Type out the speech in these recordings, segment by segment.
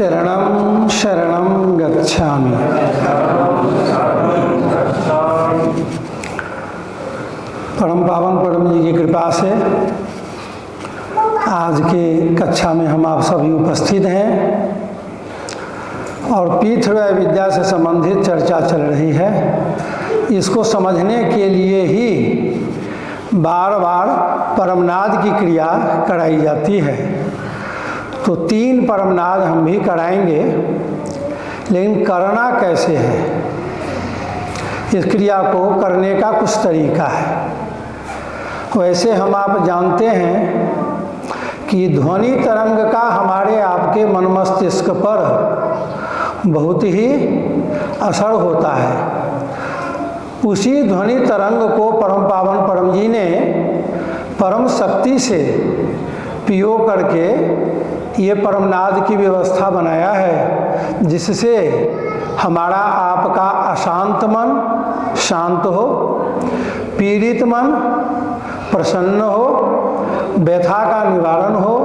चरणं शरणं गच्छामि। परम पावन परम जी की कृपा से आज के कक्षा में हम आप सभी उपस्थित हैं और पीठवय विद्या से संबंधित चर्चा चल रही है। इसको समझने के लिए ही बार बार परमनाद की क्रिया कराई जाती है। तो 3 परमनाद हम भी कराएंगे, लेकिन करना कैसे है, इस क्रिया को करने का कुछ तरीका है। वैसे हम आप जानते हैं कि ध्वनि तरंग का हमारे आपके मन मस्तिष्क पर बहुत ही असर होता है। उसी ध्वनि तरंग को परम पावन परम जी ने परम शक्ति से पियो करके ये परमनाद की व्यवस्था बनाया है, जिससे हमारा आपका अशांत मन शांत हो, पीड़ित मन प्रसन्न हो, व्यथा का निवारण हो,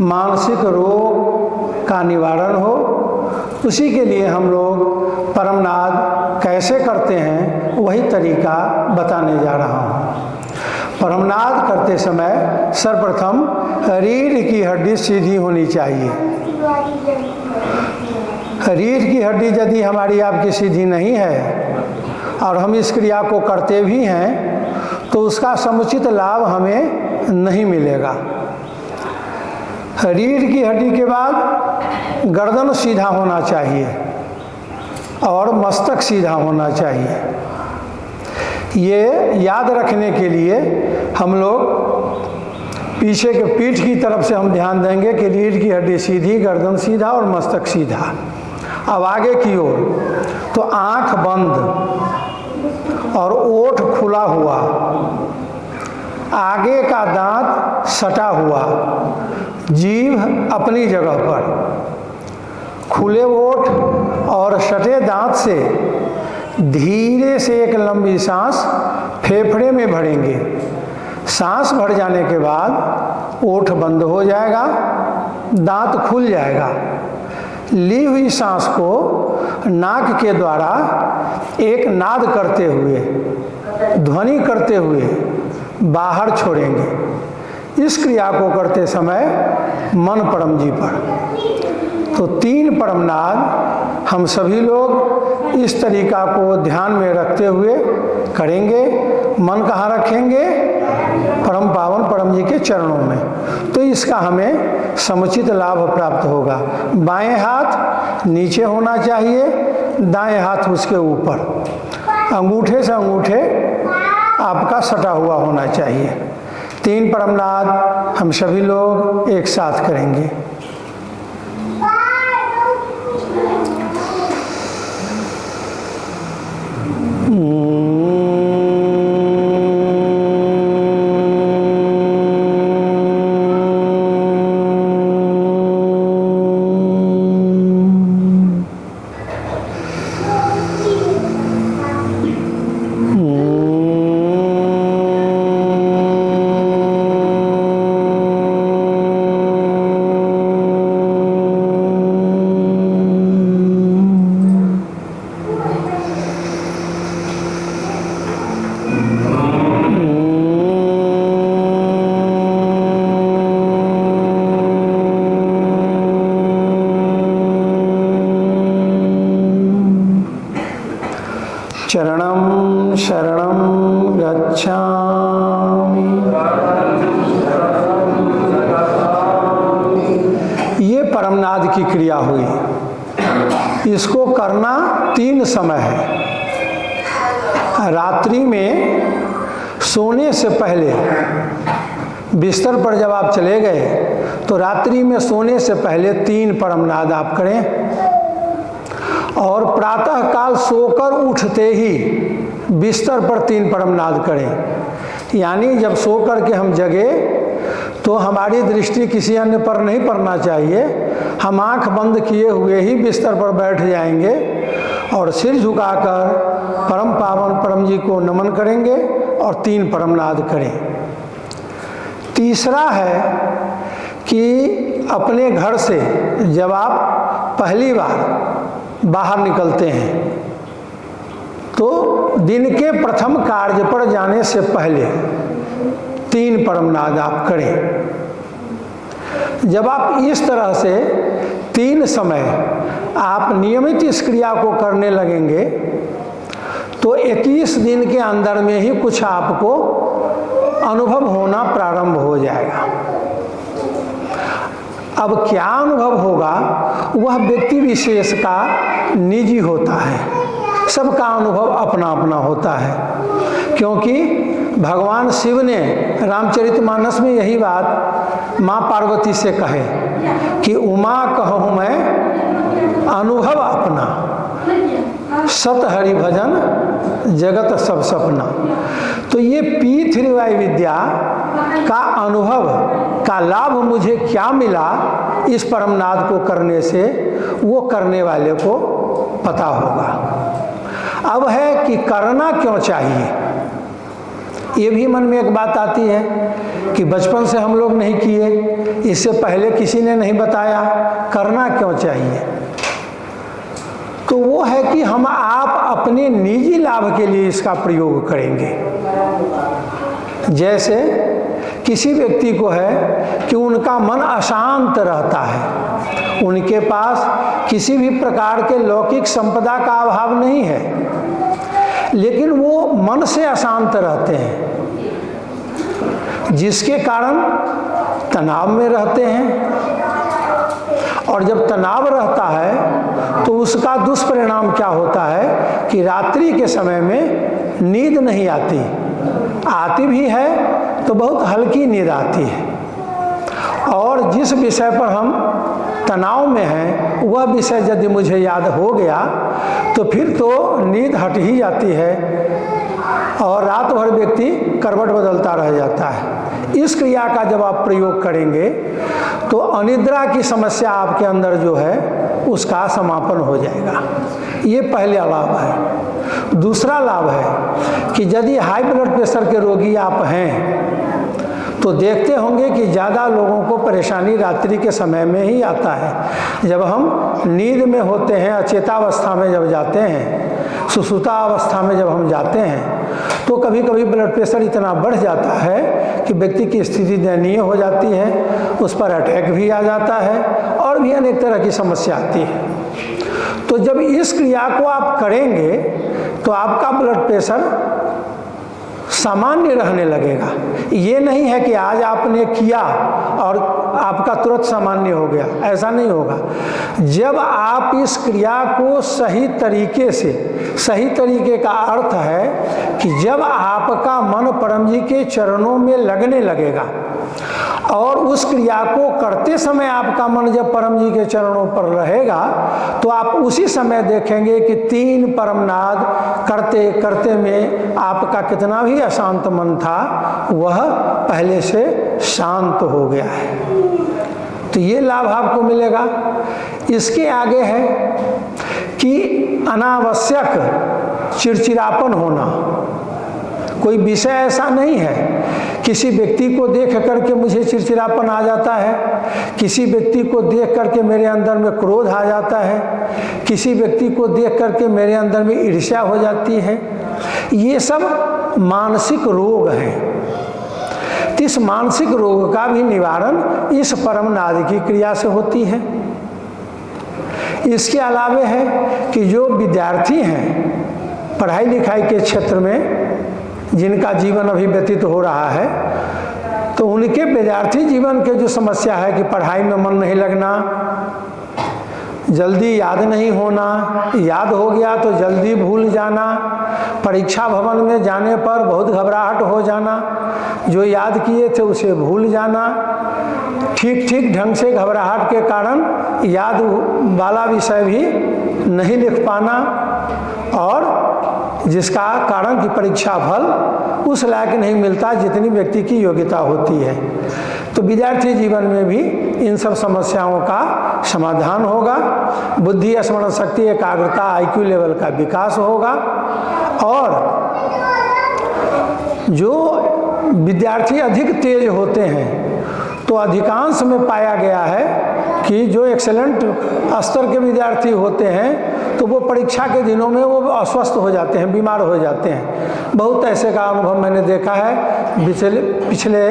मानसिक रोग का निवारण हो। उसी के लिए हम लोग परमनाद कैसे करते हैं वही तरीका बताने जा रहा हूँ। परमनाद करते समय सर्वप्रथम रीढ़ की हड्डी सीधी होनी चाहिए। रीढ़ की हड्डी यदि हमारी आपकी सीधी नहीं है और हम इस क्रिया को करते भी हैं तो उसका समुचित लाभ हमें नहीं मिलेगा। रीढ़ की हड्डी के बाद गर्दन सीधा होना चाहिए और मस्तक सीधा होना चाहिए। ये याद रखने के लिए हम लोग पीछे के पीठ की तरफ से हम ध्यान देंगे कि रीढ़ की हड्डी सीधी, गर्दन सीधा और मस्तक सीधा। अब आगे की ओर तो आंख बंद और ओठ खुला हुआ, आगे का दांत सटा हुआ, जीभ अपनी जगह पर, खुले ओठ और सटे दांत से धीरे से एक लंबी सांस फेफड़े में भरेंगे। सांस भर जाने के बाद ओठ बंद हो जाएगा, दांत खुल जाएगा। ली हुई सांस को नाक के द्वारा एक नाद करते हुए, ध्वनि करते हुए बाहर छोड़ेंगे। इस क्रिया को करते समय मन परम जी पर। तो 3 परमनाद हम सभी लोग इस तरीका को ध्यान में रखते हुए करेंगे। मन कहाँ रखेंगे? परम पावन परम जी के चरणों में। तो इसका हमें समुचित लाभ प्राप्त होगा। बाएं हाथ नीचे होना चाहिए, दाएं हाथ उसके ऊपर, अंगूठे से अंगूठे आपका सटा हुआ होना चाहिए। 3 परमनाद हम सभी लोग एक साथ करेंगे। चरणं शरणं गच्छामि। ये परमनाद की क्रिया हुई। इसको करना 3 समय है। रात्रि में सोने से पहले, बिस्तर पर जब आप चले गए तो रात्रि में सोने से पहले 3 परमनाद आप करें और प्रातः काल सोकर उठते ही बिस्तर पर 3 परमनाद करें। यानी जब सो कर के हम जगे तो हमारी दृष्टि किसी अन्य पर नहीं पड़ना चाहिए। हम आंख बंद किए हुए ही बिस्तर पर बैठ जाएंगे और सिर झुकाकर परम पावन परम जी को नमन करेंगे और 3 परमनाद करें। तीसरा है कि अपने घर से जब आप पहली बार बाहर निकलते हैं तो दिन के प्रथम कार्य पर जाने से पहले 3 परमनाद आप करें। जब आप इस तरह से 3 समय आप नियमित इस क्रिया को करने लगेंगे तो 21 दिन के अंदर में ही कुछ आपको अनुभव होना प्रारंभ हो जाएगा। अब क्या अनुभव होगा वह व्यक्ति विशेष का निजी होता है, सबका अनुभव अपना अपना होता है। क्योंकि भगवान शिव ने रामचरितमानस में यही बात माँ पार्वती से कहे कि उमा कहूँ मैं अनुभव अपना, सत हरि भजन जगत सब सपना। तो ये पीथ्रिवाय विद्या का अनुभव का लाभ मुझे क्या मिला इस परमनाद को करने से, वो करने वाले को पता होगा। अब है कि करना क्यों चाहिए, ये भी मन में एक बात आती है कि बचपन से हम लोग नहीं किए, इससे पहले किसी ने नहीं बताया, करना क्यों चाहिए। तो वो है कि हम आप अपने निजी लाभ के लिए इसका प्रयोग करेंगे। जैसे किसी व्यक्ति को है कि उनका मन अशांत रहता है, उनके पास किसी भी प्रकार के लौकिक संपदा का अभाव नहीं है, लेकिन वो मन से अशांत रहते हैं, जिसके कारण तनाव में रहते हैं। और जब तनाव रहता है तो उसका दुष्परिणाम क्या होता है कि रात्रि के समय में नींद नहीं आती, आती भी है तो बहुत हल्की नींद आती है। और जिस विषय पर हम तनाव में हैं वह विषय यदि मुझे याद हो गया तो फिर तो नींद हट ही जाती है और रात भर व्यक्ति करवट बदलता रह जाता है। इस क्रिया का जब आप प्रयोग करेंगे तो अनिद्रा की समस्या आपके अंदर जो है उसका समापन हो जाएगा। ये पहला लाभ है। दूसरा लाभ है कि यदि हाई ब्लड प्रेशर के रोगी आप हैं तो देखते होंगे कि ज़्यादा लोगों को परेशानी रात्रि के समय में ही आता है। जब हम नींद में होते हैं, अचेतावस्था में जब जाते हैं, सुसुप्ता अवस्था में जब हम जाते हैं तो कभी कभी ब्लड प्रेशर इतना बढ़ जाता है कि व्यक्ति की स्थिति दयनीय हो जाती है, उस पर अटैक भी आ जाता है और भी अनेक तरह की समस्या आती है। तो जब इस क्रिया को आप करेंगे तो आपका ब्लड प्रेशर सामान्य रहने लगेगा। ये नहीं है कि आज आपने किया और आपका तुरंत सामान्य हो गया, ऐसा नहीं होगा। जब आप इस क्रिया को सही तरीके से, सही तरीके का अर्थ है कि जब आपका मन परम जी के चरणों में लगने लगेगा और उस क्रिया को करते समय आपका मन जब परम जी के चरणों पर रहेगा तो आप उसी समय देखेंगे कि 3 परमनाद करते करते में आपका कितना भी अशांत मन था वह पहले से शांत हो गया है। तो ये लाभ आपको मिलेगा। इसके आगे है कि अनावश्यक चिड़चिड़ापन होना। कोई विषय ऐसा नहीं है, किसी व्यक्ति को देख करके मुझे चिड़चिड़ापन आ जाता है, किसी व्यक्ति को देख करके मेरे अंदर में क्रोध आ जाता है, किसी व्यक्ति को देख करके मेरे अंदर में ईर्ष्या हो जाती है। ये सब मानसिक रोग हैं। तो इस मानसिक रोग का भी निवारण इस परमनाद की क्रिया से होती है। इसके अलावे है कि जो विद्यार्थी हैं पढ़ाई लिखाई के क्षेत्र में जिनका जीवन अभी व्यतीत हो रहा है तो उनके विद्यार्थी जीवन के जो समस्या है कि पढ़ाई में मन नहीं लगना, जल्दी याद नहीं होना, याद हो गया तो जल्दी भूल जाना, परीक्षा भवन में जाने पर बहुत घबराहट हो जाना, जो याद किए थे उसे भूल जाना, ठीक ढंग से घबराहट के कारण याद वाला विषय भी नहीं लिख पाना और जिसका कारण कि परीक्षा फल उस लायक नहीं मिलता जितनी व्यक्ति की योग्यता होती है। तो विद्यार्थी जीवन में भी इन सब समस्याओं का समाधान होगा। बुद्धि, स्मरण शक्ति, एकाग्रता, आईक्यू लेवल का विकास होगा। और जो विद्यार्थी अधिक तेज होते हैं तो अधिकांश में पाया गया है कि जो एक्सेलेंट स्तर के विद्यार्थी होते हैं तो वो परीक्षा के दिनों में वो अस्वस्थ हो जाते हैं, बीमार हो जाते हैं। बहुत ऐसे का अनुभव मैंने देखा है पिछले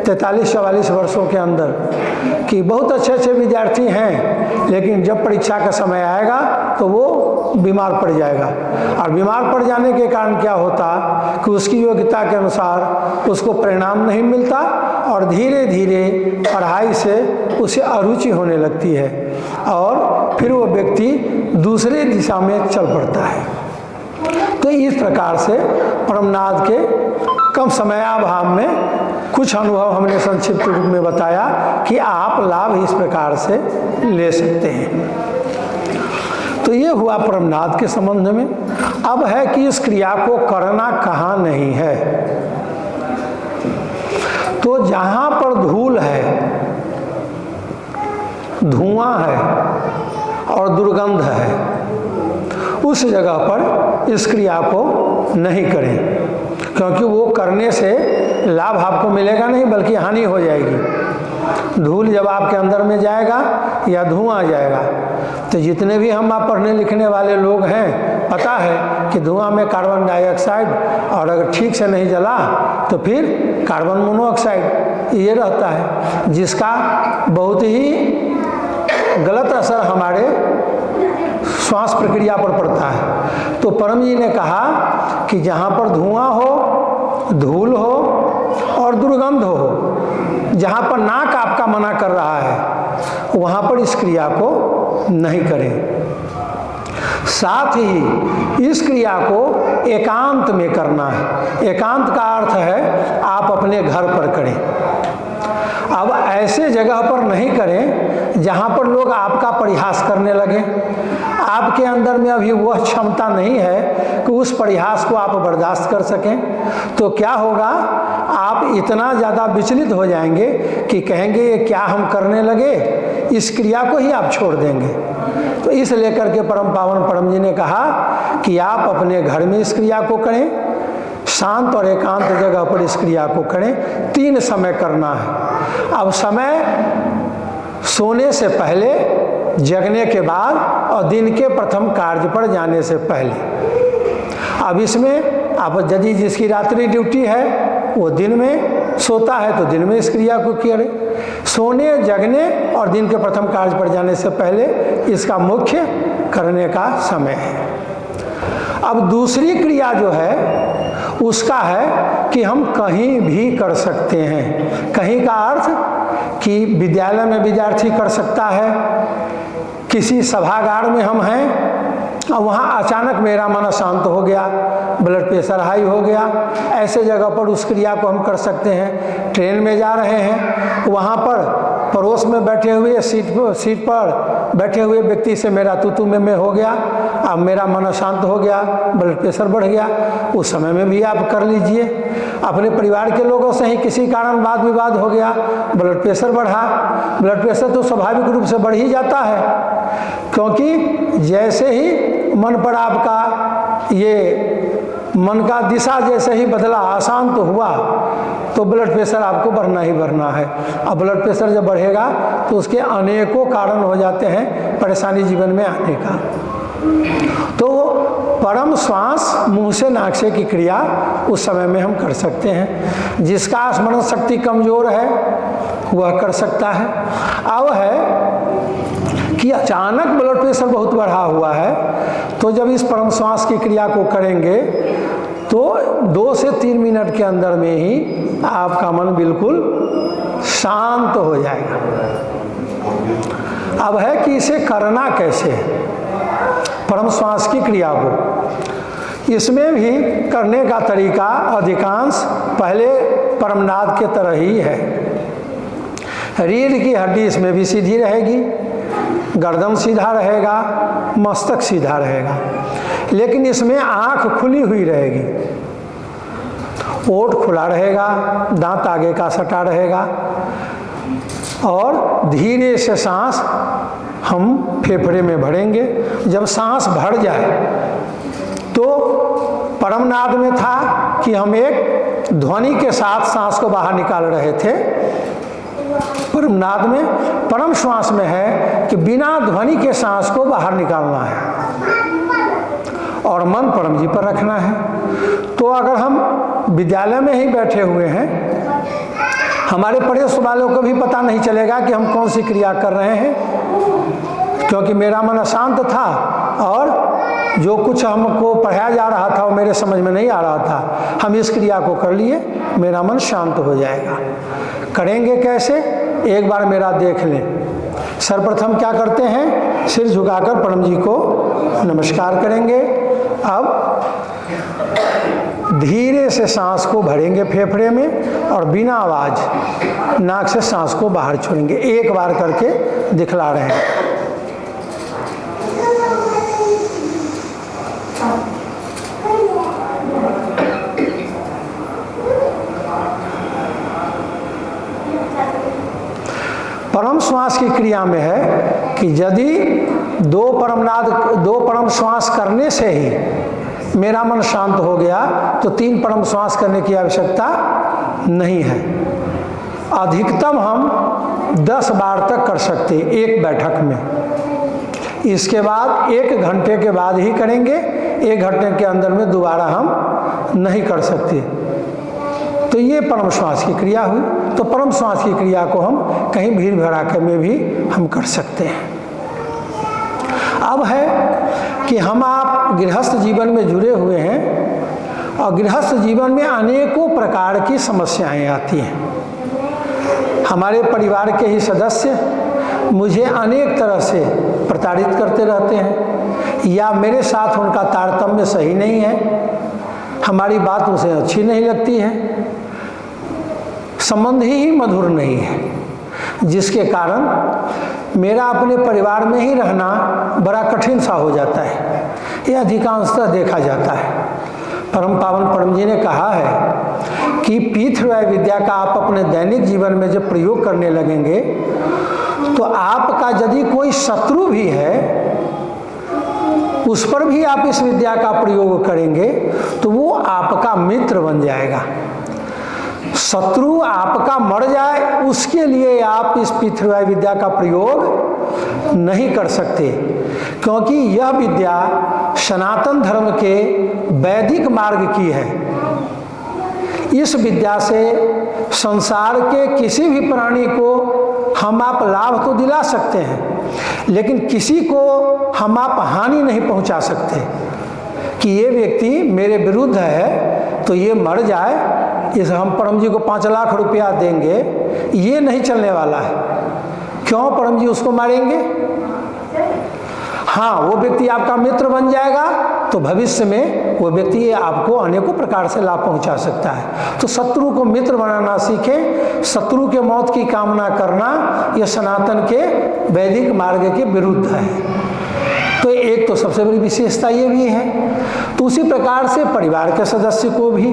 43-44 वर्षों के अंदर कि बहुत अच्छे अच्छे विद्यार्थी हैं, लेकिन जब परीक्षा का समय आएगा तो वो बीमार पड़ जाएगा। और बीमार पड़ जाने के कारण क्या होता कि उसकी योग्यता के अनुसार उसको परिणाम नहीं मिलता और धीरे धीरे पढ़ाई से उसे अरुचि होने लगती है और फिर वो व्यक्ति दूसरे दिशा में चल पड़ता है। तो इस प्रकार से परमनाद के कम समयाभाव में कुछ अनुभव हमने संक्षिप्त रूप में बताया कि आप लाभ इस प्रकार से ले सकते हैं। तो ये हुआ परमनाद के संबंध में। अब है कि इस क्रिया को करना कहाँ नहीं है। तो जहाँ पर धूल है, धुआं है और दुर्गंध है, उस जगह पर इस क्रिया को नहीं करें, क्योंकि वो करने से लाभ आपको मिलेगा नहीं बल्कि हानि हो जाएगी। धूल जब आपके अंदर में जाएगा या धुआं जाएगा, तो जितने भी हम आप पढ़ने लिखने वाले लोग हैं, पता है कि धुआं में कार्बन डाइऑक्साइड और अगर ठीक से नहीं जला तो फिर कार्बन मोनोऑक्साइड ये रहता है, जिसका बहुत ही गलत असर हमारे श्वास प्रक्रिया पर पड़ता है। तो परम जी ने कहा कि जहाँ पर धुआं हो, धूल हो और दुर्गंध हो, जहाँ पर नाक आपका मना कर रहा है, वहाँ पर इस क्रिया को नहीं करें। साथ ही इस क्रिया को एकांत में करना है। एकांत का अर्थ है आप अपने घर पर करें। अब ऐसे जगह पर नहीं करें जहाँ पर लोग आपका परिहास करने लगे। आपके अंदर में अभी वह क्षमता नहीं है कि उस परिहास को आप बर्दाश्त कर सकें। तो क्या होगा, आप इतना ज़्यादा विचलित हो जाएंगे कि कहेंगे ये क्या हम करने लगे, इस क्रिया को ही आप छोड़ देंगे। तो इस लेकर के परम पावन परम जी ने कहा कि आप अपने घर में इस क्रिया को करें, शांत और एकांत जगह पर इस क्रिया को करें। 3 समय करना है। अब समय सोने से पहले, जगने के बाद और दिन के प्रथम कार्य पर जाने से पहले। अब इसमें आप यदि जिसकी रात्रि ड्यूटी है वो दिन में सोता है तो दिन में इस क्रिया को करें। सोने, जगने और दिन के प्रथम कार्य पर जाने से पहले इसका मुख्य करने का समय है। अब दूसरी क्रिया जो है उसका है कि हम कहीं भी कर सकते हैं। कहीं का अर्थ कि विद्यालय में विद्यार्थी कर सकता है, किसी सभागार में हम हैं और वहाँ अचानक मेरा मन अशांत हो गया, ब्लड प्रेशर हाई हो गया, ऐसे जगह पर उस क्रिया को हम कर सकते हैं। ट्रेन में जा रहे हैं, वहाँ पर पड़ोस में बैठे हुए सीट पर बैठे हुए व्यक्ति से मेरा तू में हो गया, अब मेरा मन अशांत हो गया, ब्लड प्रेशर बढ़ गया, उस समय में भी आप कर लीजिए। अपने परिवार के लोगों से ही किसी कारण वाद विवाद हो गया, ब्लड प्रेशर बढ़ा। ब्लड प्रेशर तो स्वाभाविक रूप से बढ़ ही जाता है, क्योंकि जैसे ही मन पर आपका ये मन का दिशा जैसे ही बदला, अशांत हुआ, तो ब्लड प्रेशर आपको बढ़ना ही बढ़ना है। अब ब्लड प्रेशर जब बढ़ेगा तो उसके अनेकों कारण हो जाते हैं परेशानी जीवन में आने का। तो परम श्वास मुंह से नाक से की क्रिया उस समय में हम कर सकते हैं। जिसका स्मरण शक्ति कमजोर है वह कर सकता है। अब है कि अचानक ब्लड प्रेशर बहुत बढ़ा हुआ है, तो जब इस परम श्वास की क्रिया को करेंगे तो 2 से 3 मिनट के अंदर में ही आपका मन बिल्कुल शांत हो जाएगा। अब है कि इसे करना कैसे, परम श्वास की क्रिया को। इसमें भी करने का तरीका अधिकांश पहले परमनाद के तरह ही है। रीढ़ की हड्डी इसमें भी सीधी रहेगी, गर्दन सीधा रहेगा, मस्तक सीधा रहेगा, लेकिन इसमें आंख खुली हुई रहेगी, ओठ खुला रहेगा, दांत आगे का सटा रहेगा और धीरे से सांस हम फेफड़े में भरेंगे। जब सांस भर जाए तो परमनाद में था कि हम एक ध्वनि के साथ सांस को बाहर निकाल रहे थे, परमनाद में, परम श्वास में है कि बिना ध्वनि के सांस को बाहर निकालना है और मन परम जी पर रखना है। तो अगर हम विद्यालय में ही बैठे हुए हैं, हमारे पड़ोस वालों को भी पता नहीं चलेगा कि हम कौन सी क्रिया कर रहे हैं, क्योंकि मेरा मन अशांत था और जो कुछ हमको पढ़ाया जा रहा था वो मेरे समझ में नहीं आ रहा था। हम इस क्रिया को कर लिए, मेरा मन शांत हो जाएगा। करेंगे कैसे? एक बार मेरा देख लें। सर्वप्रथम क्या करते हैं? सिर झुकाकर परम जी को नमस्कार करेंगे। अब धीरे से सांस को भरेंगे फेफड़े में और बिना आवाज नाक से सांस को बाहर छोड़ेंगे। एक बार करके दिखला रहे हैं। परम श्वास की क्रिया में है कि यदि दो परम श्वास करने से ही मेरा मन शांत हो गया तो 3 परम श्वास करने की आवश्यकता नहीं है। अधिकतम हम 10 बार तक कर सकते एक बैठक में। इसके बाद 1 घंटे के बाद ही करेंगे। 1 घंटे के अंदर में दोबारा हम नहीं कर सकते। तो ये परम श्वास की क्रिया हुई। तो परम श्वास की क्रिया को हम कहीं भीड़ भड़ाके में भी हम कर सकते हैं। अब है कि हम आप गृहस्थ जीवन में जुड़े हुए हैं और गृहस्थ जीवन में अनेकों प्रकार की समस्याएं आती हैं। हमारे परिवार के ही सदस्य मुझे अनेक तरह से प्रताड़ित करते रहते हैं या मेरे साथ उनका तारतम्य सही नहीं है, हमारी बात उसे अच्छी नहीं लगती है, संबंध ही मधुर नहीं है, जिसके कारण मेरा अपने परिवार में ही रहना बड़ा कठिन सा हो जाता है। यह अधिकांशतः देखा जाता है। परम पावन परम जी ने कहा है कि पीठव्याय विद्या का आप अपने दैनिक जीवन में जब प्रयोग करने लगेंगे तो आपका यदि कोई शत्रु भी है उस पर भी आप इस विद्या का प्रयोग करेंगे तो वो आपका मित्र बन जाएगा। शत्रु आपका मर जाए उसके लिए आप इस पीठव्याय विद्या का प्रयोग नहीं कर सकते, क्योंकि यह विद्या सनातन धर्म के वैदिक मार्ग की है। इस विद्या से संसार के किसी भी प्राणी को हम आप लाभ तो दिला सकते हैं, लेकिन किसी को हम आप हानि नहीं पहुंचा सकते कि ये व्यक्ति मेरे विरुद्ध है तो ये मर जाए, इस हम परम जी को 5 लाख रुपया देंगे, ये नहीं चलने वाला है। क्यों परम जी उसको मारेंगे? हाँ, वो व्यक्ति आपका मित्र बन जाएगा तो भविष्य में वो व्यक्ति आपको अनेकों प्रकार से लाभ पहुंचा सकता है। तो शत्रु को मित्र बनाना सीखें। शत्रु के मौत की कामना करना यह सनातन के वैदिक मार्ग के विरुद्ध है। तो एक तो सबसे बड़ी विशेषता ये भी है। तो उसी प्रकार से परिवार के सदस्य को भी,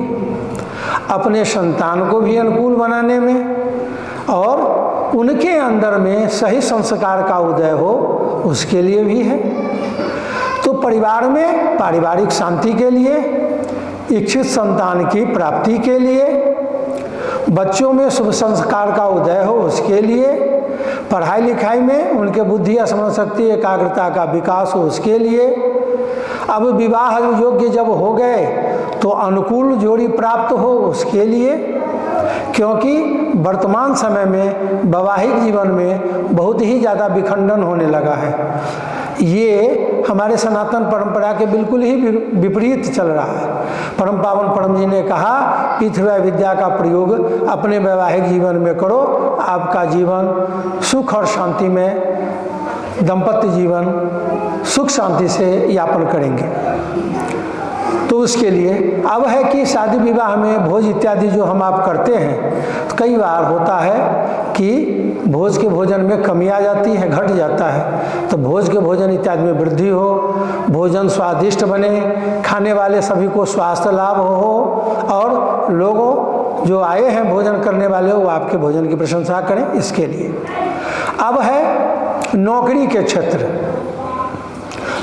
अपने संतान को भी अनुकूल बनाने में और उनके अंदर में सही संस्कार का उदय हो उसके लिए भी है। तो परिवार में पारिवारिक शांति के लिए, इच्छित संतान की प्राप्ति के लिए, बच्चों में शुभ संस्कार का उदय हो उसके लिए, पढ़ाई लिखाई में उनके बुद्धि स्मरण शक्ति एकाग्रता का विकास हो उसके लिए, अब विवाह योग्य जब हो गए तो अनुकूल जोड़ी प्राप्त हो उसके लिए, क्योंकि वर्तमान समय में वैवाहिक जीवन में बहुत ही ज़्यादा विखंडन होने लगा है। ये हमारे सनातन परंपरा के बिल्कुल ही विपरीत चल रहा है। परम पावन परम जी ने कहा पीठव्याय विद्या का प्रयोग अपने वैवाहिक जीवन में करो, आपका जीवन सुख और शांति में, दाम्पत्य जीवन सुख शांति से यापन करेंगे। तो उसके लिए अब है कि शादी विवाह में भोज इत्यादि जो हम आप करते हैं तो कई बार होता है कि भोज के भोजन में कमी आ जाती है, घट जाता है। तो भोज के भोजन इत्यादि में वृद्धि हो, भोजन स्वादिष्ट बने, खाने वाले सभी को स्वास्थ्य लाभ हो और लोगों जो आए हैं भोजन करने वाले वो आपके भोजन की प्रशंसा करें, इसके लिए। अब है नौकरी के क्षेत्र।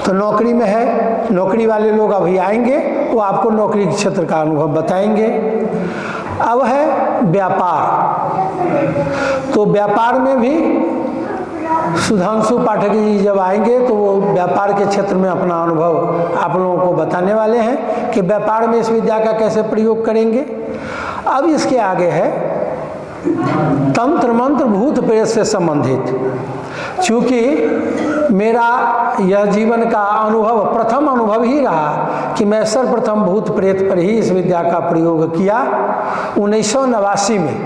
तो नौकरी में है, नौकरी वाले लोग अभी आएंगे, वो आपको नौकरी के क्षेत्र का अनुभव बताएंगे। अब है व्यापार। तो व्यापार में भी सुधांशु पाठक जी जब आएंगे तो वो व्यापार के क्षेत्र में अपना अनुभव आप लोगों को बताने वाले हैं कि व्यापार में इस विद्या का कैसे प्रयोग करेंगे। अब इसके आगे है तंत्र मंत्र भूत प्रेत से संबंधित। चूँकि मेरा यह जीवन का अनुभव प्रथम अनुभव ही रहा कि मैं सर्वप्रथम भूत प्रेत पर ही इस विद्या का प्रयोग किया 1989 में,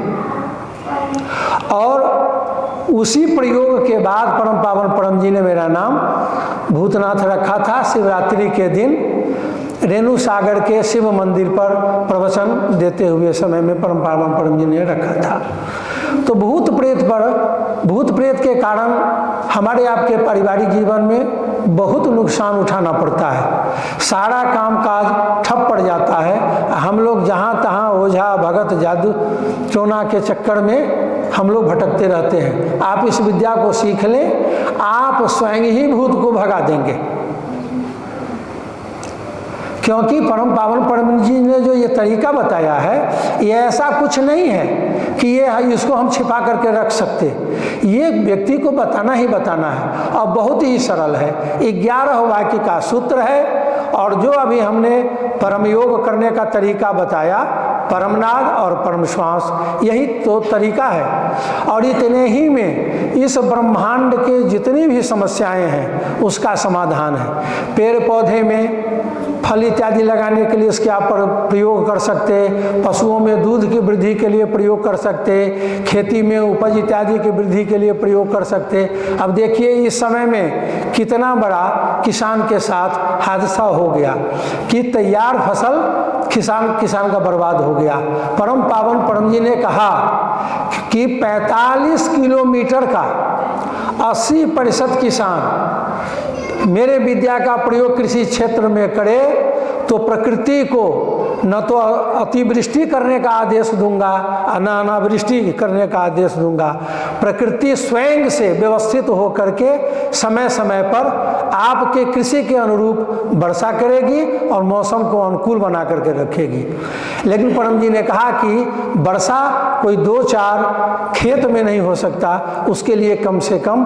और उसी प्रयोग के बाद परम पावन परम जी ने मेरा नाम भूतनाथ रखा था। शिवरात्रि के दिन रेणु सागर के शिव मंदिर पर प्रवचन देते हुए समय में परम पावन परम जी ने रखा था। तो भूत प्रेत के कारण हमारे आपके पारिवारिक जीवन में बहुत नुकसान उठाना पड़ता है। सारा काम काज ठप पड़ जाता है। हम लोग जहाँ तहाँ ओझा भगत जादू टोना के चक्कर में हम लोग भटकते रहते हैं। आप इस विद्या को सीख लें, आप स्वयं ही भूत को भगा देंगे। क्योंकि परम पावन परम जी ने जो ये तरीका बताया है, ये ऐसा कुछ नहीं है कि ये इसको हम छिपा करके रख सकते। ये व्यक्ति को बताना ही बताना है और बहुत ही सरल है। 11 वाक्य का सूत्र है, और जो अभी हमने परम योग करने का तरीका बताया, परमनाद और परम श्वास, यही तो तरीका है। और इतने ही में इस ब्रह्मांड के जितनी भी समस्याएं हैं उसका समाधान है। पेड़ पौधे में फल इत्यादि लगाने के लिए इसके आप प्रयोग कर सकते, पशुओं में दूध की वृद्धि के लिए प्रयोग कर सकते, खेती में उपज इत्यादि की वृद्धि के लिए प्रयोग कर सकते। अब देखिए इस समय में कितना बड़ा किसान के साथ हादसा हो गया कि तैयार फसल किसान का बर्बाद हो गया। परम पावन परम जी ने कहा कि 45 किलोमीटर का 80% किसान मेरे विद्या का प्रयोग कृषि क्षेत्र में करे तो प्रकृति को न तो अतिवृष्टि करने का आदेश दूंगा और न अनावृष्टि करने का आदेश दूंगा। प्रकृति स्वयं से व्यवस्थित होकर के समय समय पर आपके कृषि के अनुरूप वर्षा करेगी और मौसम को अनुकूल बना करके रखेगी। लेकिन परम जी ने कहा कि वर्षा कोई 2-4 खेत में नहीं हो सकता, उसके लिए कम से कम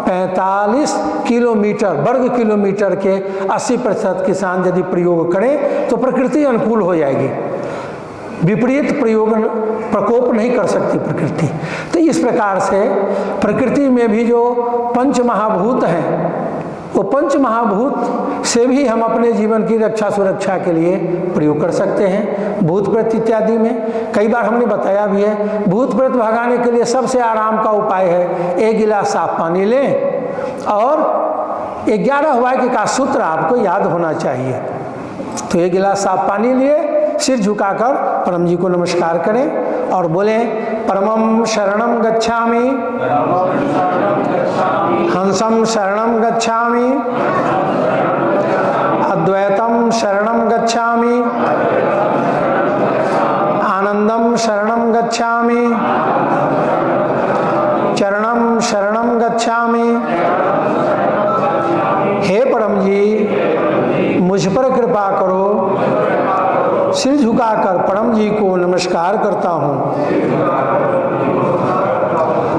45 किलोमीटर वर्ग किलोमीटर के 80% किसान यदि प्रयोग करें तो प्रकृति अनुकूल हो जाएगी। विपरीत प्रकोप नहीं कर सकती प्रकृति। तो इस प्रकार से प्रकृति में भी जो पंच महाभूत हैं, वो पंच महाभूत से भी हम अपने जीवन की रक्षा सुरक्षा के लिए प्रयोग कर सकते हैं। भूत प्रेत इत्यादि में कई बार हमने बताया भी है, भूत प्रेत भगाने के लिए सबसे आराम का उपाय है 1 गिलास साफ पानी लें और 11 वाक्य का सूत्र आपको याद होना चाहिए। तो 1 गिलास साफ पानी लिए, सिर झुकाकर परम जी को नमस्कार करें और बोलें परमं शरणं गच्छामि, हंसं शरणं गच्छामि, अद्वैतं शरणं गच्छामि, आनंदं शरणं गच्छामि, चरणं शरणं गच्छामि। हे परम जी मुझ पर कृपा करो। सिर झुकाकर परम जी को नमस्कार करता हूँ।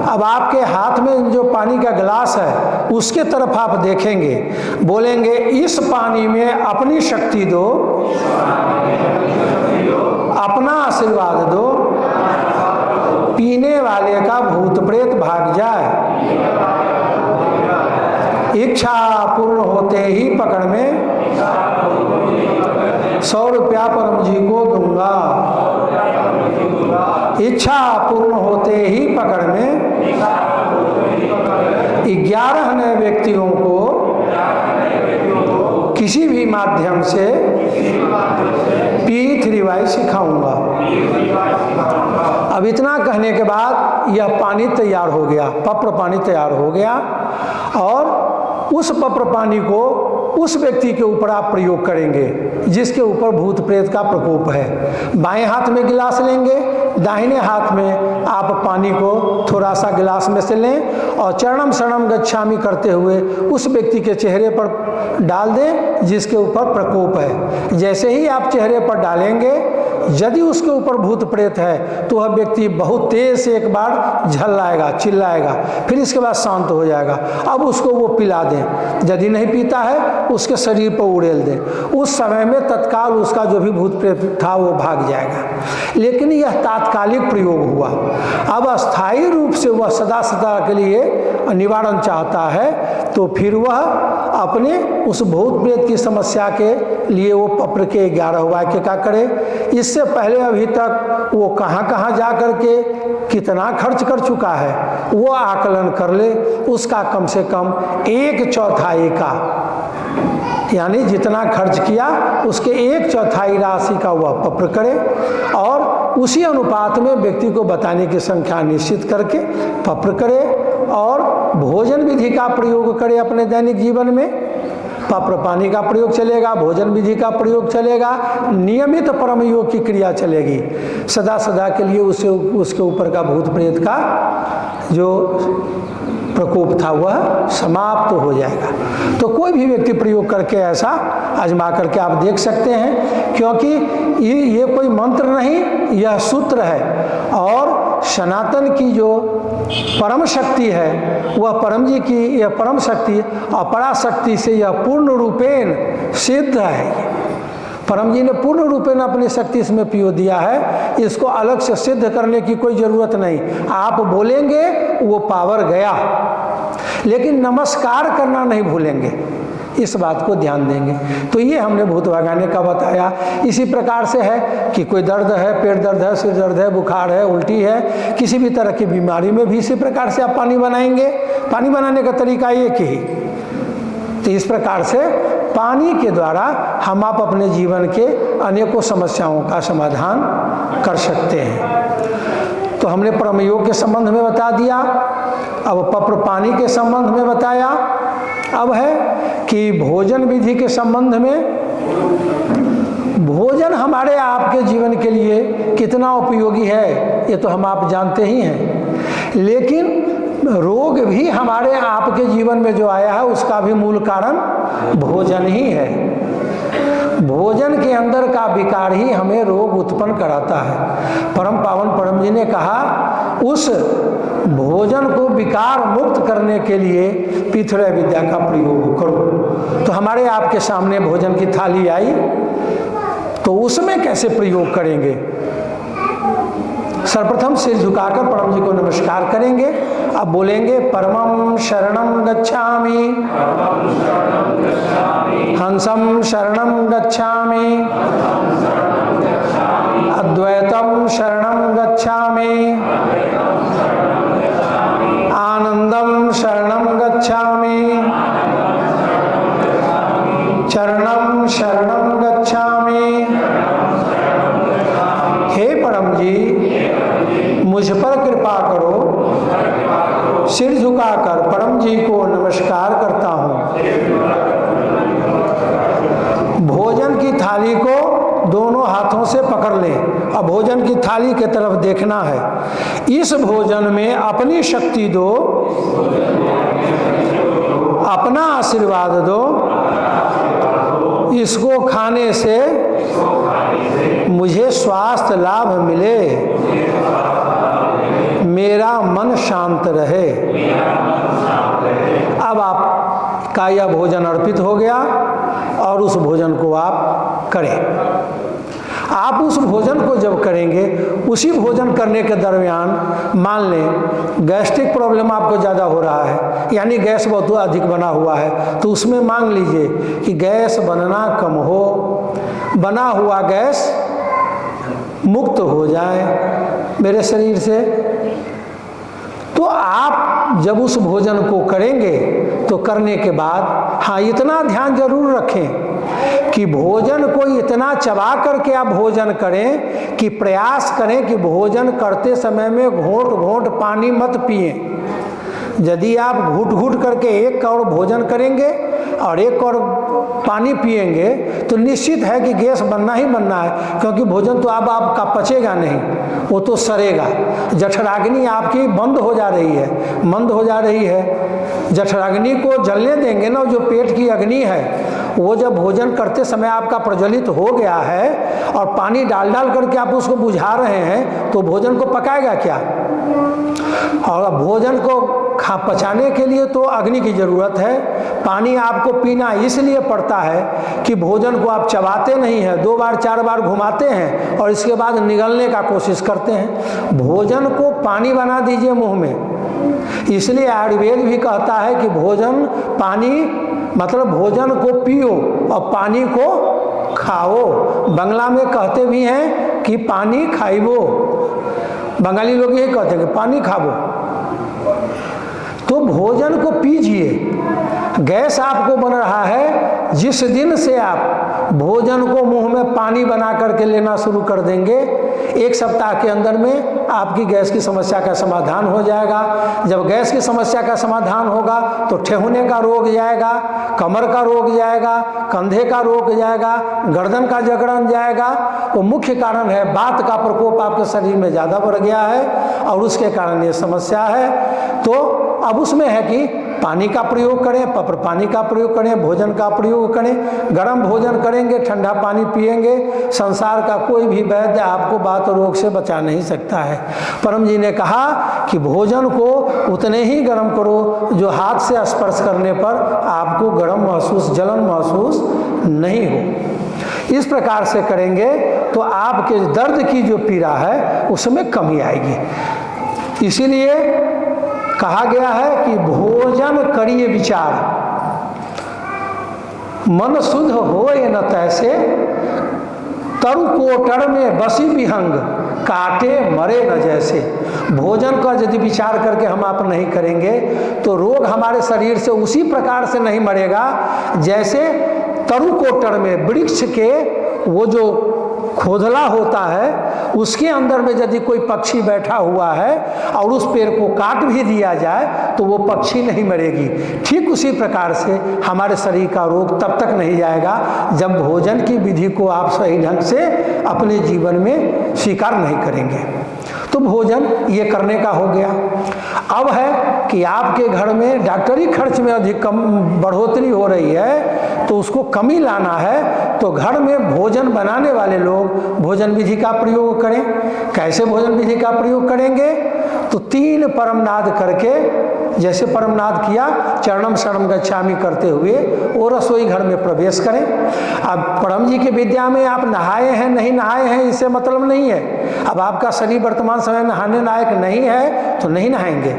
अब आपके हाथ में जो पानी का गिलास है उसके तरफ आप देखेंगे, बोलेंगे इस पानी में अपनी शक्ति दो, अपना आशीर्वाद दो, पीने वाले का भूत प्रेत भाग जाए। इच्छा पूर्ण होते ही पकड़ में 100 रुपया परम जी को दूंगा। इच्छा पूर्ण होते ही पकड़ में 11 नए व्यक्तियों को किसी भी माध्यम से पीठ रिवाई सिखाऊंगा। अब इतना कहने के बाद यह पानी तैयार हो गया, पप्र पानी तैयार हो गया, और उस पप्र पानी को उस व्यक्ति के ऊपर आप प्रयोग करेंगे जिसके ऊपर भूत प्रेत का प्रकोप है। बाएं हाथ में गिलास लेंगे, दाहिने हाथ में आप पानी को थोड़ा सा गिलास में से लें और चरणम शरणम गच्छामि करते हुए उस व्यक्ति के चेहरे पर डाल दें जिसके ऊपर प्रकोप है। जैसे ही आप चेहरे पर डालेंगे, यदि उसके ऊपर भूत प्रेत है तो वह व्यक्ति बहुत तेज से एक बार झल्लाएगा, चिल्लाएगा, फिर इसके बाद शांत हो जाएगा। अब उसको वो पिला दें, यदि नहीं पीता है उसके शरीर पर उड़ेल दें। उस समय में तत्काल उसका जो भी भूत प्रेत था वो भाग जाएगा। लेकिन यह तात्कालिक प्रयोग हुआ। अब अस्थायी रूप से वह सदा सदा के लिए निवारण चाहता है तो फिर वह अपने उस भूत प्रेत की समस्या के लिए वो पप्र के 11 वाक्य का करे। इससे पहले अभी तक वो कहाँ कहाँ जा कर के कितना खर्च कर चुका है वो आकलन कर ले। उसका कम से कम 1/4 का, यानी जितना खर्च किया उसके 1/4 राशि का वह पप्र करे और उसी अनुपात में व्यक्ति को बताने की संख्या निश्चित करके पप्र करे और भोजन विधि का प्रयोग करे अपने दैनिक जीवन में। पप्र पानी का प्रयोग चलेगा, भोजन विधि का प्रयोग चलेगा, नियमित परम योग की क्रिया चलेगी। सदा सदा के लिए उसके ऊपर का भूत प्रेत का जो प्रकोप था वह समाप्त हो जाएगा। तो कोई भी व्यक्ति प्रयोग करके ऐसा आजमा करके आप देख सकते हैं, क्योंकि ये कोई मंत्र नहीं, यह सूत्र है। और सनातन की जो परम शक्ति है वह परम जी की यह परम शक्ति अपराशक्ति से यह पूर्ण रूपेण सिद्ध है। परम जी ने पूर्ण रूपेण अपनी शक्ति इसमें पियो दिया है। इसको अलग से सिद्ध करने की कोई जरूरत नहीं। आप बोलेंगे वो पावर गया, लेकिन नमस्कार करना नहीं भूलेंगे, इस बात को ध्यान देंगे। तो ये हमने भूत भगाने का बताया। इसी प्रकार से है कि कोई दर्द है, पेट दर्द है, सिर दर्द है, बुखार है, उल्टी है, किसी भी तरह की बीमारी में भी इसी प्रकार से आप पानी बनाएंगे। पानी बनाने का तरीका एक ही। तो इस प्रकार से पानी के द्वारा हम आप अपने जीवन के अनेकों समस्याओं का समाधान कर सकते हैं। तो हमने परम योग के संबंध में बता दिया, अब पप्र पानी के संबंध में बताया। अब है कि भोजन विधि के संबंध में, भोजन हमारे आपके जीवन के लिए कितना उपयोगी है ये तो हम आप जानते ही हैं। लेकिन रोग भी हमारे आपके जीवन में जो आया है उसका भी मूल कारण भोजन ही है। भोजन के अंदर का विकार ही हमें रोग उत्पन्न कराता है। परम पावन परम जी ने कहा उस भोजन को विकार मुक्त करने के लिए पीथुरय विद्या का प्रयोग करो। तो हमारे आपके सामने भोजन की थाली आई, तो उसमें कैसे प्रयोग करेंगे? सर्वप्रथम सिर झुकाकर परम जी को नमस्कार करेंगे। अब बोलेंगे परमं शरणं गच्छामि, हंसं शरणं गच्छामि, अद्वैतं शरणं गच्छामि, आनंदं शरणं गच्छामि, चरणं शरणं गच्छामि। हे परम जी, मुझ पर कृपा करो। सिर झुकाकर परम जी को नमस्कार करता हूँ। भोजन की थाली को दोनों हाथों से पकड़ लें और भोजन की थाली की तरफ देखना है। इस भोजन में अपनी शक्ति दो, अपना आशीर्वाद दो। इसको खाने से मुझे स्वास्थ्य लाभ मिले, मेरा मन शांत रहे। अब आपका यह भोजन अर्पित हो गया और उस भोजन को आप करें। आप उस भोजन को जब करेंगे, उसी भोजन करने के दरमियान मान लें गैस्ट्रिक प्रॉब्लम आपको ज़्यादा हो रहा है, यानी गैस बहुत अधिक बना हुआ है, तो उसमें मांग लीजिए कि गैस बनना कम हो, बना हुआ गैस मुक्त हो जाए मेरे शरीर से। तो आप जब उस भोजन को करेंगे तो करने के बाद हाँ इतना ध्यान जरूर रखें कि भोजन को इतना चबा करके आप भोजन करें कि प्रयास करें कि भोजन करते समय में घोंट घोंट पानी मत पिएं। यदि आप घूट घूट करके एक कौर भोजन करेंगे और एक और पानी पिएंगे तो निश्चित है कि गैस बनना ही बनना है, क्योंकि भोजन तो अब आपका पचेगा नहीं, वो तो सड़ेगा। जठराग्नि आपकी बंद हो जा रही है, मंद हो जा रही है। जठराग्नि को जलने देंगे ना, जो पेट की अग्नि है वो जब भोजन करते समय आपका प्रज्वलित हो गया है और पानी डाल डाल करके आप उसको बुझा रहे हैं, तो भोजन को पकाएगा क्या? और भोजन को पचाने के लिए तो अग्नि की जरूरत है। पानी आपको पीना इसलिए पड़ता है कि भोजन को आप चबाते नहीं हैं, 2 बार 4 बार घुमाते हैं और इसके बाद निगलने का कोशिश करते हैं। भोजन को पानी बना दीजिए मुंह में। इसलिए आयुर्वेद भी कहता है कि भोजन पानी मतलब भोजन को पियो और पानी को खाओ। बंगला में कहते भी हैं कि पानी खाइबो, बंगाली लोग यही कहते हैं कि पानी खाबो। तो भोजन को पीजिए। गैस आपको बन रहा है, जिस दिन से आप भोजन को मुंह में पानी बना करके लेना शुरू कर देंगे, 1 सप्ताह के अंदर में आपकी गैस की समस्या का समाधान हो जाएगा। जब गैस की समस्या का समाधान होगा तो ठेहुने का रोग जाएगा, कमर का रोग जाएगा, कंधे का रोग जाएगा, गर्दन का जकड़न जाएगा। वो मुख्य कारण है बात का प्रकोप आपके शरीर में ज़्यादा बढ़ गया है और उसके कारण ये समस्या है। तो अब उसमें है कि पानी का प्रयोग करें, पपर पानी का प्रयोग करें, भोजन का प्रयोग करें। गर्म भोजन करेंगे, ठंडा पानी पिएंगे, संसार का कोई भी वैद्य आपको बात रोग से बचा नहीं सकता है। परम जी ने कहा कि भोजन को उतने ही गर्म करो जो हाथ से स्पर्श करने पर आपको गर्म महसूस, जलन महसूस नहीं हो। इस प्रकार से करेंगे तो आपके दर्द की जो पीड़ा है उसमें कमी आएगी। इसीलिए कहा गया है कि भोजन करिए विचार, मन शुद्ध हो ये न तैसे, तरु कोटर में बसी विहंग, काटे मरे न जैसे। भोजन का यदि विचार करके हम आप नहीं करेंगे तो रोग हमारे शरीर से उसी प्रकार से नहीं मरेगा जैसे तरु कोटर में वृक्ष के वो जो खोदला होता है उसके अंदर में यदि कोई पक्षी बैठा हुआ है और उस पेड़ को काट भी दिया जाए तो वो पक्षी नहीं मरेगी। ठीक उसी प्रकार से हमारे शरीर का रोग तब तक नहीं जाएगा जब भोजन की विधि को आप सही ढंग से अपने जीवन में स्वीकार नहीं करेंगे। तो भोजन ये करने का हो गया। अब है कि आपके घर में डॉक्टरी खर्च में अधिक कम बढ़ोतरी हो रही है तो उसको कमी लाना है तो घर में भोजन बनाने वाले लोग भोजन विधि का प्रयोग करें। कैसे भोजन विधि का प्रयोग करेंगे? तो 3 परमनाद करके, जैसे परमनाद किया चरणम शरणम गच्छामि करते हुए वो रसोई घर में प्रवेश करें। अब परम जी की विद्या में आप नहाए हैं नहीं नहाए हैं इससे मतलब नहीं है। अब आपका शरीर वर्तमान समय नहाने लायक नहीं है तो नहीं नहाएंगे,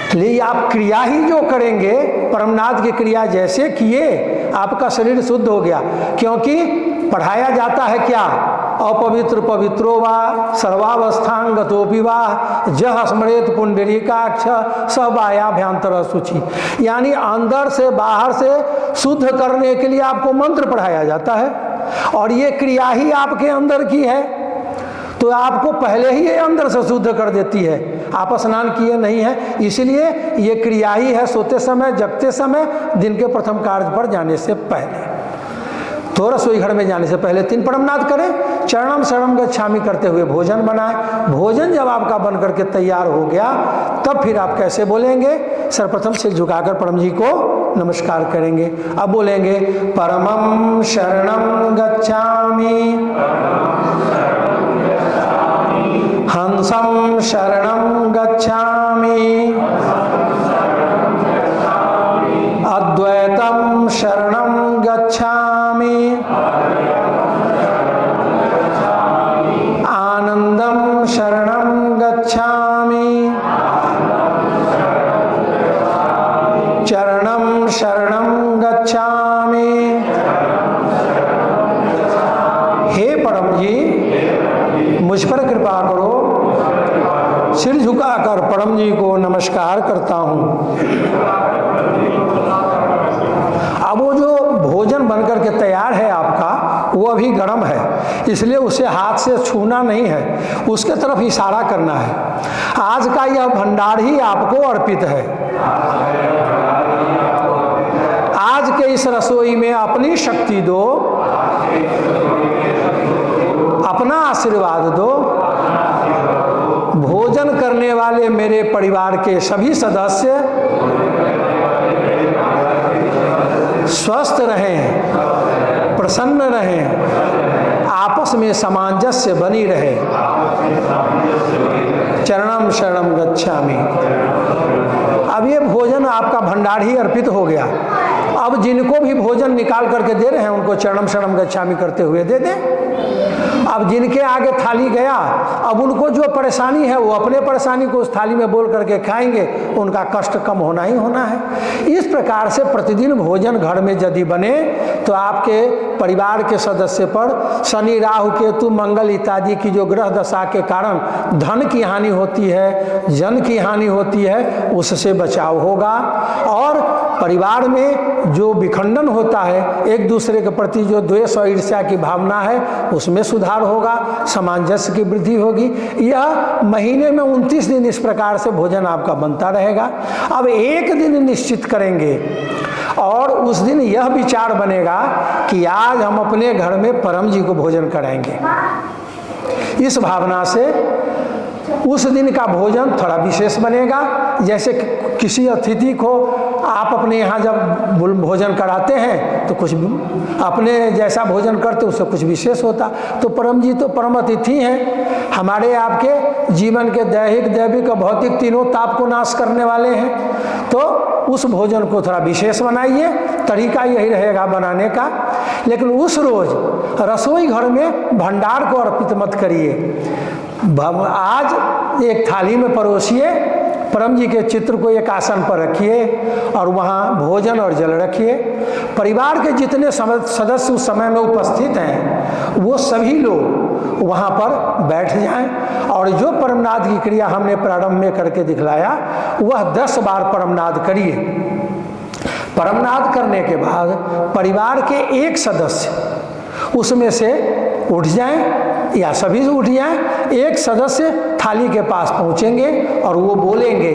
इसलिए आप क्रिया ही जो करेंगे परमनाद की क्रिया जैसे किए आपका शरीर शुद्ध हो गया। क्योंकि पढ़ाया जाता है क्या? अपवित्र पवित्रो वा सर्वावस्थांगतोपि वा जह स्मरेत पुंडरीकाक्ष सबायाभ्यंतर शुचि। यानी अंदर से बाहर से शुद्ध करने के लिए आपको मंत्र पढ़ाया जाता है और ये क्रिया ही आपके अंदर की है तो आपको पहले ही ये अंदर से शुद्ध कर देती है। आप स्नान किए नहीं हैं इसलिए ये क्रिया ही है। सोते समय, जगते समय, दिन के प्रथम कार्य पर जाने से पहले, तो रसोई घर में जाने से पहले 3 परमनाद करें। चरणम शरणम गच्छामि करते हुए भोजन बनाएं। भोजन जब आपका बन करके तैयार हो गया तब फिर आप कैसे बोलेंगे? सर्वप्रथम सिर झुकाकर परम जी को नमस्कार करेंगे। अब बोलेंगे परमं शरणं गच्छामि, हंसं शरणं गच्छामि, अद्वैतं शरणं गच्छामि, आनंदं शरणं गच्छामि, चरणं शरणं गच्छामि। हे परम जी मुझ पर कृपा करो। सिर झुकाकर परम जी को नमस्कार करता हूँ। अब वो जो भोजन बनकर के तैयार है आपका वो अभी गर्म है इसलिए उसे हाथ से छूना नहीं है, उसके तरफ इशारा करना है। आज का यह भंडार ही आपको अर्पित है। इस रसोई में अपनी शक्ति दो, अपना आशीर्वाद दो। भोजन करने वाले मेरे परिवार के सभी सदस्य स्वस्थ रहें, प्रसन्न रहें, आपस में सामंजस्य बनी रहे। चरणम शरणम गच्छामि। अब ये भोजन आपका भंडार ही अर्पित हो गया। अब जिनको भी भोजन निकाल करके दे रहे हैं उनको चरणम शरणम गच्छामि करते हुए दे दें। अब जिनके आगे थाली गया, अब उनको जो परेशानी है वो अपने परेशानी को उस थाली में बोल करके खाएंगे, उनका कष्ट कम होना ही होना है। इस प्रकार से प्रतिदिन भोजन घर में यदि बने तो आपके परिवार के सदस्य पर शनि राहु केतु मंगल इत्यादि की जो ग्रह दशा के कारण धन की हानि होती है, जन की हानि होती है, उससे बचाव होगा। और परिवार में जो विखंडन होता है, एक दूसरे के प्रति जो द्वेष और ईर्ष्या की भावना है, उसमें सुधार होगा, सामंजस्य की वृद्धि होगी। यह महीने में 29 दिन इस प्रकार से भोजन आपका बनता रहेगा। अब एक दिन निश्चित करेंगे और उस दिन यह विचार बनेगा कि आज हम अपने घर में परम जी को भोजन कराएंगे। इस भावना से उस दिन का भोजन थोड़ा विशेष बनेगा। जैसे किसी अतिथि को आप अपने यहाँ जब भोजन कराते हैं तो कुछ अपने जैसा भोजन करते उससे कुछ विशेष होता। तो परम जी तो परम अतिथि हैं, हमारे आपके जीवन के दैहिक दैविक और भौतिक तीनों ताप को नाश करने वाले हैं। तो उस भोजन को थोड़ा विशेष बनाइए, तरीका यही रहेगा बनाने का। लेकिन उस रोज रसोई घर में भंडार को अर्पित मत करिए। आज एक थाली में परोसिए, परम जी के चित्र को एक आसन पर रखिए और वहाँ भोजन और जल रखिए। परिवार के जितने सदस्य उस समय में उपस्थित हैं वो सभी लोग वहाँ पर बैठ जाएं और जो परमनाद की क्रिया हमने प्रारंभ में करके दिखलाया वह 10 बार परमनाद करिए। परमनाद करने के बाद परिवार के एक सदस्य उसमें से उठ जाएं या सभी उठ जाएं। एक सदस्य थाली के पास पहुंचेंगे और वो बोलेंगे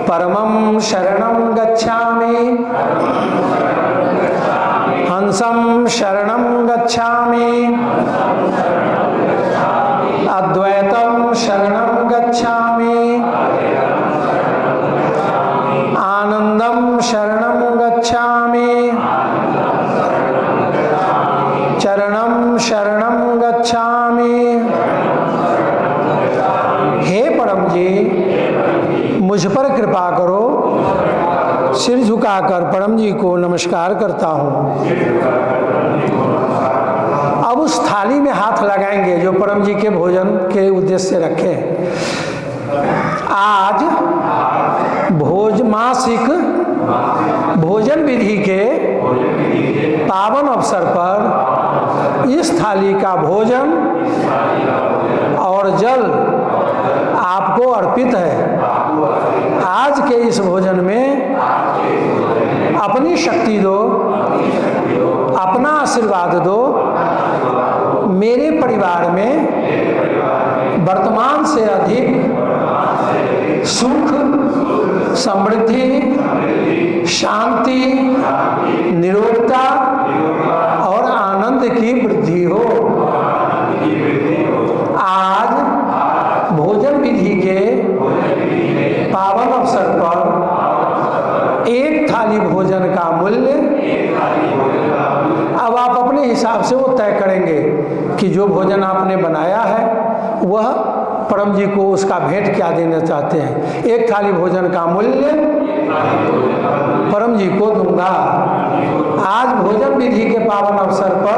परमं शरणं गच्छामि, हंसं शरणं गच्छामि, अद्वैतं शरणं गच्छामि, आनंदं शरणं गच्छामि, चरणं शरणं गच्छामि। हे परम जी मुझ पर कृपा करो। सिर झुकाकर परम जी को नमस्कार करता हूँ। अब उस थाली में हाथ लगाएंगे जो परम जी के भोजन के उद्देश्य से रखे। आज मासिक भोजन विधि के पावन अवसर पर इस थाली का भोजन और जल आपको अर्पित है। आज के इस भोजन में अपनी शक्ति दो, अपना आशीर्वाद दो। मेरे परिवार में वर्तमान से अधिक सुख, समृद्धि, शांति, निरोगता और आनंद की वृद्धि हो। आज भोजन विधि के पावन अवसर पर एक थाली भोजन का मूल्य अब आप अपने हिसाब से वो तय करेंगे कि जो भोजन आपने बनाया है वह परम जी को उसका भेंट क्या देना चाहते हैं। एक थाली भोजन का मूल्य परम जी को दूंगा। आज भोजन विधि के पावन अवसर पर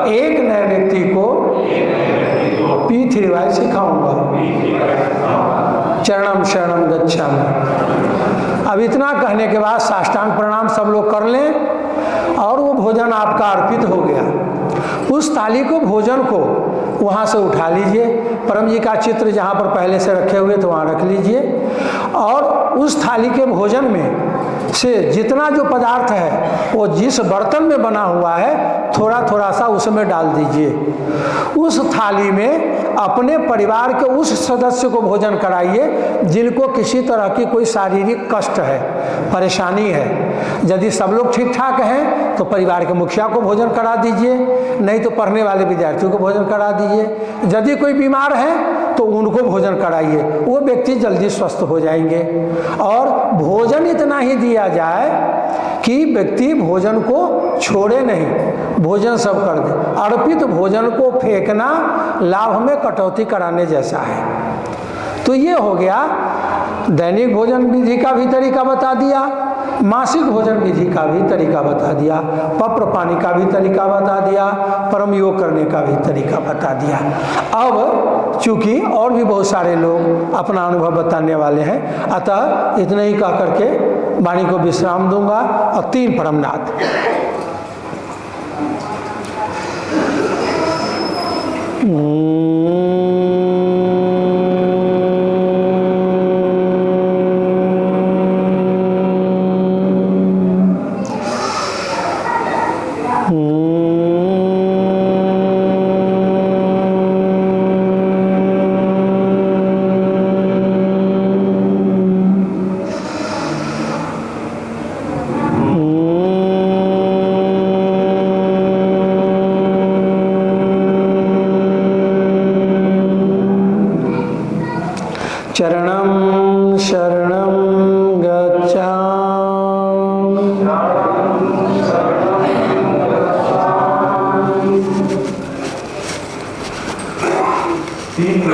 एक नए व्यक्ति को पीठ रिवाज सिखाऊंगा। चरणम शरणम गच्छामि। अब इतना कहने के बाद साष्टांग प्रणाम सब लोग कर लें और वो भोजन आपका अर्पित हो गया। उस थाली को भोजन को वहाँ से उठा लीजिए। परम जी का चित्र जहाँ पर पहले से रखे हुए तो वहाँ रख लीजिए और उस थाली के भोजन में से जितना जो पदार्थ है वो जिस बर्तन में बना हुआ है थोड़ा थोड़ा सा उसमें डाल दीजिए। उस थाली में अपने परिवार के उस सदस्य को भोजन कराइए जिनको किसी तरह की कोई शारीरिक कष्ट है, परेशानी है। यदि सब लोग ठीक ठाक हैं तो परिवार के मुखिया को भोजन करा दीजिए, नहीं तो पढ़ने वाले विद्यार्थियों को भोजन करा दीजिए। यदि कोई बीमार है तो उनको भोजन कराइए, वो व्यक्ति जल्दी स्वस्थ हो जाएंगे। और भोजन इतना ही दिया जाए कि व्यक्ति भोजन को छोड़े नहीं, भोजन सब कर दे। अर्पित भोजन को फेंकना लाभ में कटौती कराने जैसा है। तो ये हो गया, दैनिक भोजन विधि का भी तरीका बता दिया, मासिक भोजन विधि का भी तरीका बता दिया, पप्र पानी का भी तरीका बता दिया, परम योग करने का भी तरीका बता दिया। अब चूंकि और भी बहुत सारे लोग अपना अनुभव बताने वाले हैं, अतः इतना ही कह करके वाणी को विश्राम दूंगा। और 3 परमनाथ। चरणं शरणं गच्छामि। तीन